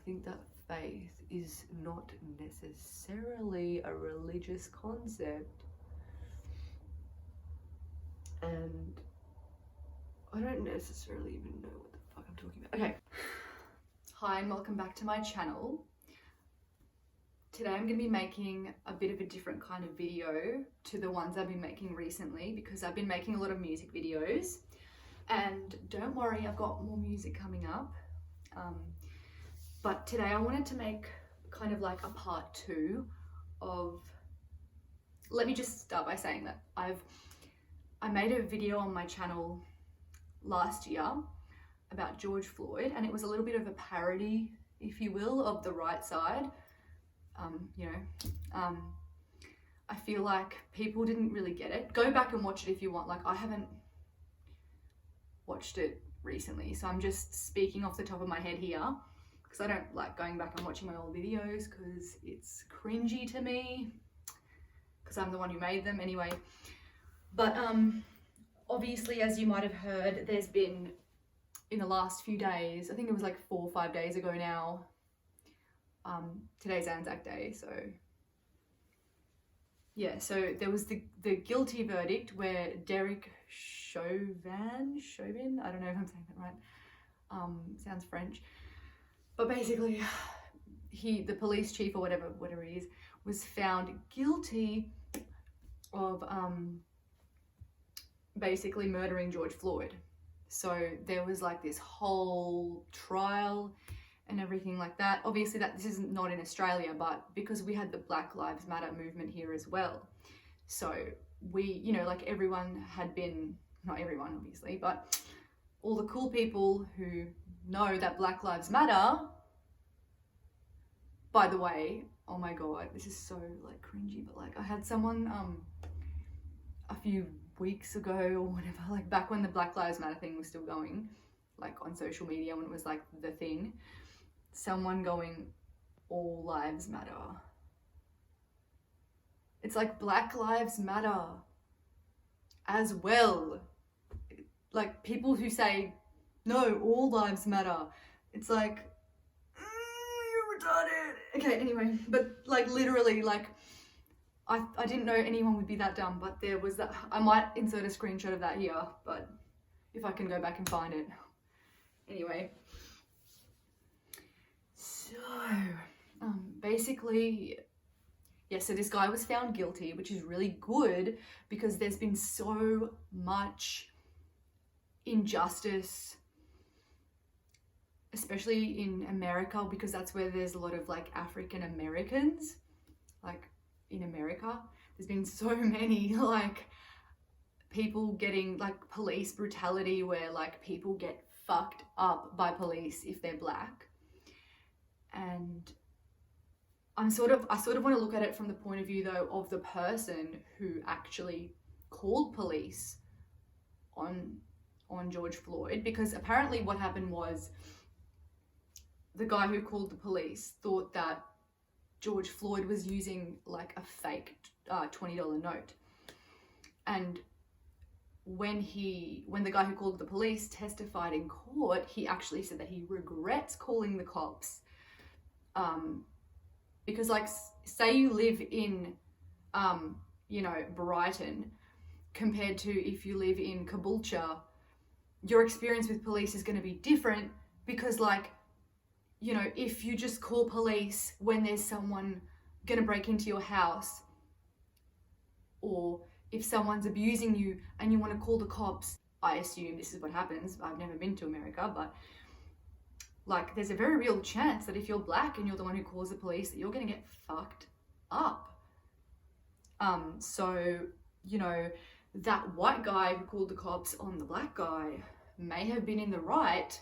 think that faith is not necessarily a religious concept, and I don't necessarily even know what the fuck I'm talking about. Okay. Hi and welcome back to my channel. Today I'm going to be making a bit of a different kind of video to the ones I've been making recently, because I've been making a lot of music videos, and don't worry, I've got more music coming up. But today I wanted to make kind of like a part 2 of, let me just start by saying that I made a video on my channel last year about George Floyd, and it was a little bit of a parody, if you will, of the right side. I feel like people didn't really get it. Go back and watch it if you want. Like, I haven't watched it recently, so I'm just speaking off the top of my head here, because I don't like going back and watching my old videos because it's cringy to me, because I'm the one who made them anyway. But obviously, as you might have heard, there's been, in the last few days, I think it was like 4 or 5 days ago now, today's Anzac Day, so yeah, so there was the guilty verdict where Derek chauvin, I don't know if I'm saying that right, sounds French, but basically the police chief or whatever he is, was found guilty of basically murdering George Floyd. So there was like this whole trial and everything like that. Obviously this isn't not in Australia, but because we had the Black Lives Matter movement here as well. So we, you know, like everyone had been, not everyone obviously, but all the cool people who know that Black Lives Matter, by the way, oh my God, this is so like cringy, but like I had someone a few weeks ago or whatever, like back when the Black Lives Matter thing was still going, like on social media when it was like the thing, someone going, all lives matter. It's like Black Lives Matter as well. Like people who say, no, all lives matter. It's like, you're retarded. Okay, anyway, but like literally, like I didn't know anyone would be that dumb, but there was that. I might insert a screenshot of that here, but if I can go back and find it. Anyway, so basically, yeah, so this guy was found guilty, which is really good because there's been so much injustice, especially in America, because that's where there's a lot of like African Americans, like in America. There's been so many like people getting like police brutality where like people get fucked up by police if they're black. And I sort of want to look at it from the point of view though of the person who actually called police on George Floyd, because apparently what happened was the guy who called the police thought that George Floyd was using like a fake $20 note. And when the guy who called the police testified in court, he actually said that he regrets calling the cops. Because like, say you live in, you know, Brighton compared to if you live in Caboolture, your experience with police is going to be different, because like, you know, if you just call police when there's someone gonna break into your house, or if someone's abusing you and you want to call the cops, I assume this is what happens. I've never been to America, but like there's a very real chance that if you're black and you're the one who calls the police, that you're gonna get fucked up. So, you know, that white guy who called the cops on the black guy may have been in the right,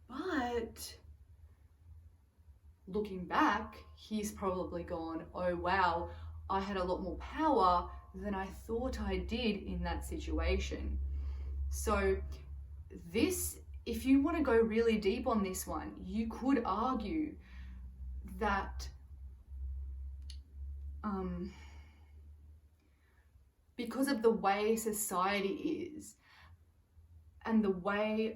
but looking back, he's probably gone, oh wow, I had a lot more power than I thought I did in that situation. So this, if you want to go really deep on this one, you could argue that because of the way society is and the way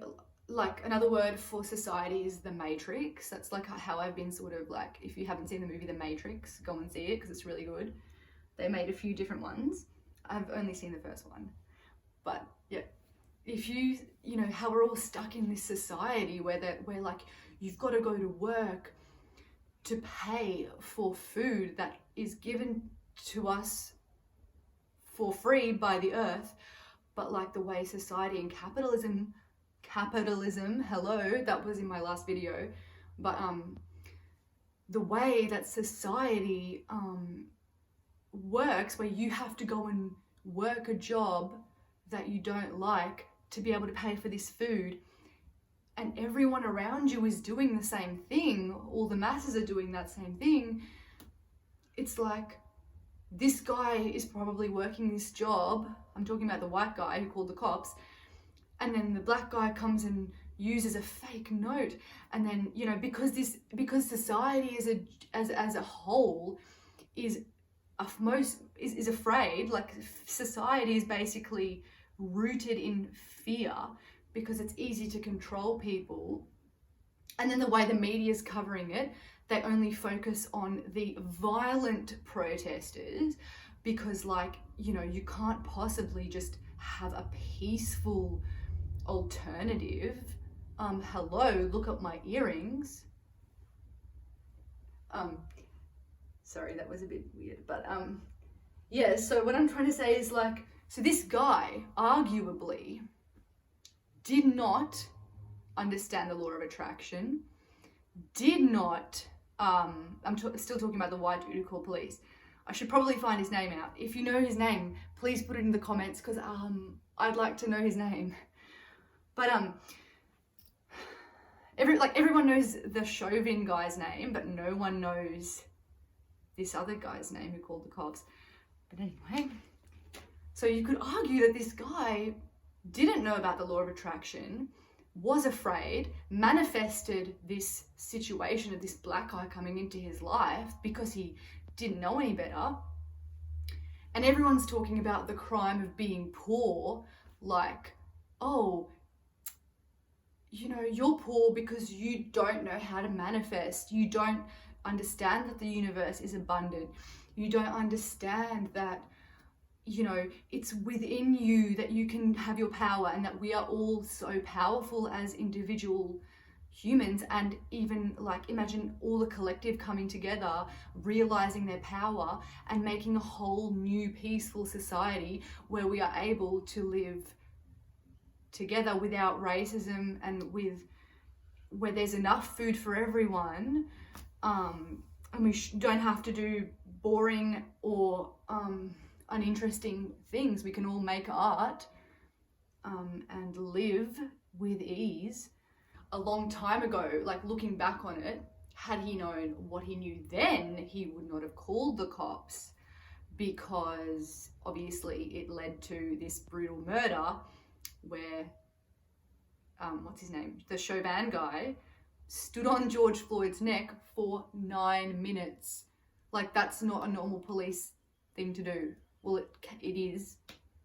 like another word for society is the Matrix. That's like how I've been sort of like, if you haven't seen the movie The Matrix, go and see it because it's really good. They made a few different ones. I've only seen the first one. But yeah, if you know, how we're all stuck in this society where like, you've got to go to work to pay for food that is given to us for free by the earth. But like the way society and capitalism, hello, that was in my last video, but the way that society works, where you have to go and work a job that you don't like to be able to pay for this food, and everyone around you is doing the same thing, all the masses are doing that same thing. It's like, this guy is probably working this job, I'm talking about the white guy who called the cops, and then the black guy comes and uses a fake note, and then, you know, because society as a whole is afraid, like society is basically rooted in fear because it's easy to control people. And then the way the media is covering it, they only focus on the violent protesters because, like, you know, you can't possibly just have a peaceful alternative. Hello, look at my earrings. Sorry, that was a bit weird, but yeah, so what I'm trying to say is, like, so this guy arguably did not understand the law of attraction, did not, still talking about the white dude who called police. I should probably find his name out. If you know his name, please put it in the comments, because I'd like to know his name. But everyone knows the chauvin guy's name, but no one knows this other guy's name who called the cops. But anyway, so you could argue that this guy didn't know about the law of attraction, was afraid, manifested this situation of this black guy coming into his life because he didn't know any better. And everyone's talking about the crime of being poor, like, oh, you know, you're poor because you don't know how to manifest. You don't understand that the universe is abundant. You don't understand that, you know, it's within you that you can have your power, and that we are all so powerful as individual humans. And even, like, imagine all the collective coming together, realizing their power and making a whole new peaceful society where we are able to live together without racism, and where there's enough food for everyone, and we don't have to do boring or uninteresting things. We can all make art and live with ease. A long time ago, like, looking back on it, had he known what he knew then, he would not have called the cops, because obviously it led to this brutal murder where, what's his name? The chauvin guy stood on George Floyd's neck for 9 minutes. Like, that's not a normal police thing to do. Well, it is,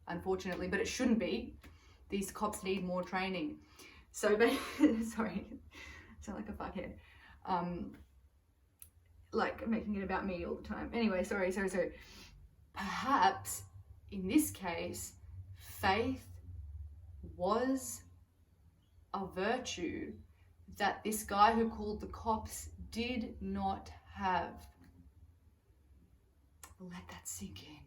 unfortunately, but it shouldn't be. These cops need more training. So, sorry, I sound like a fuckhead. Like, making it about me all the time. Anyway, sorry. Perhaps, in this case, faith was a virtue that this guy who called the cops did not have. Let that sink in.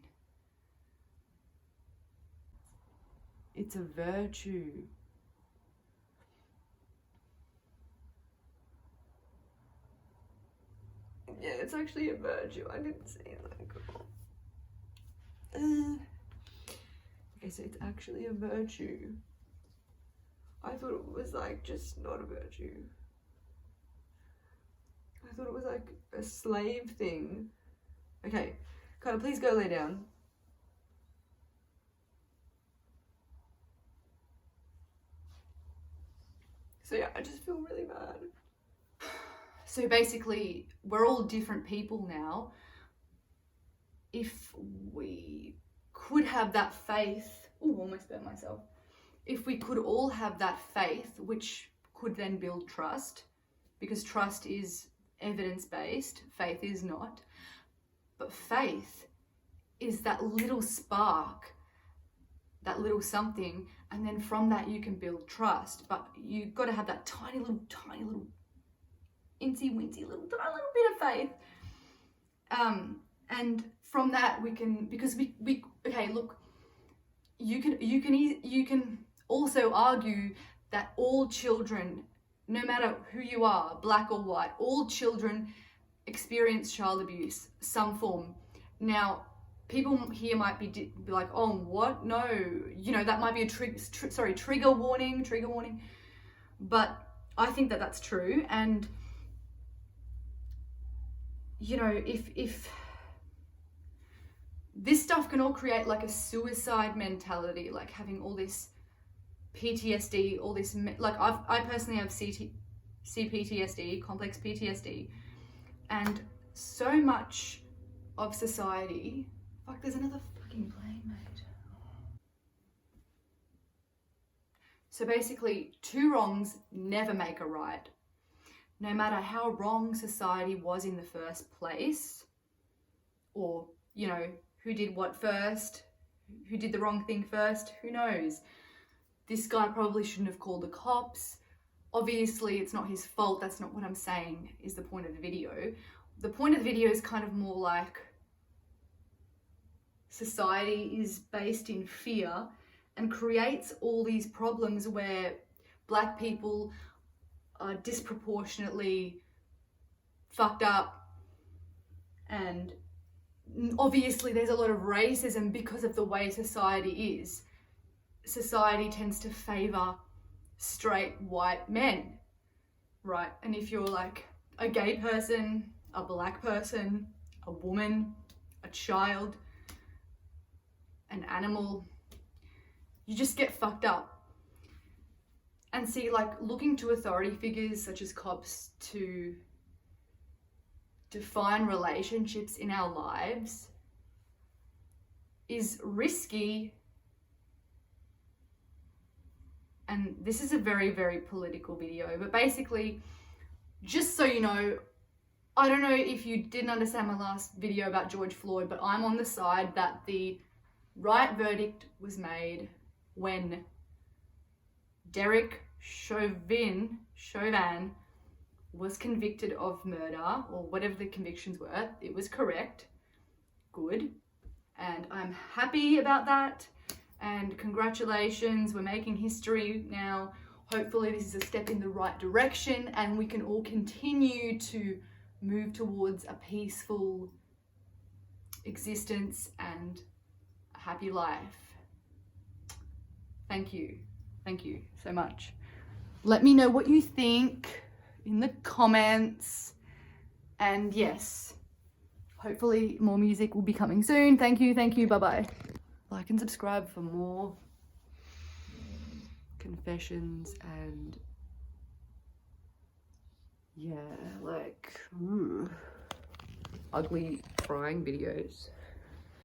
It's a virtue. Yeah, it's actually a virtue. I didn't say that. Okay, so it's actually a virtue. I thought it was, like, just not a virtue. I thought it was like a slave thing. Okay, Carter, please go lay down. So yeah, I just feel really bad. So basically, we're all different people now. If we could have that faith, almost burnt myself. If we could all have that faith, which could then build trust, because trust is evidence-based, faith is not. But faith is that little spark, that little something, and then from that you can build trust. But you've got to have that tiny little incy wincy little tiny little bit of faith. And from that we can, because we okay, look, you can also argue that all children, no matter who you are, black or white, all children experience child abuse, some form. Now, people here might be like, oh, what? No, you know, that might be a trigger warning. But I think that that's true. And, you know, if this stuff can all create like a suicide mentality, like having all this PTSD, all this, like I personally have CPTSD, complex PTSD, and so much of society, fuck, there's another fucking plane, mate. So basically, two wrongs never make a right. No matter how wrong society was in the first place, or, you know, who did what first, who did the wrong thing first, who knows? This guy probably shouldn't have called the cops. Obviously, it's not his fault. That's not what I'm saying is the point of the video. The point of the video is kind of more like society is based in fear and creates all these problems where black people are disproportionately fucked up, and obviously there's a lot of racism because of the way society is. Society tends to favor straight white men, right? And if you're like a gay person, a black person, a woman, a child, an animal, you just get fucked up. And see, like, looking to authority figures such as cops to define relationships in our lives is risky. And this is a very, very political video, but basically, just so you know, I don't know if you didn't understand my last video about George Floyd, but I'm on the side that the right verdict was made when Derek Chauvin was convicted of murder, or whatever the convictions were. It was correct. Good. And I'm happy about that. And congratulations, we're making history now. Hopefully this is a step in the right direction and we can all continue to move towards a peaceful existence and a happy life. Thank you so much. Let me know what you think in the comments. And yes, hopefully more music will be coming soon. Thank you, bye-bye. Like and subscribe for more confessions and yeah, like ugly crying videos.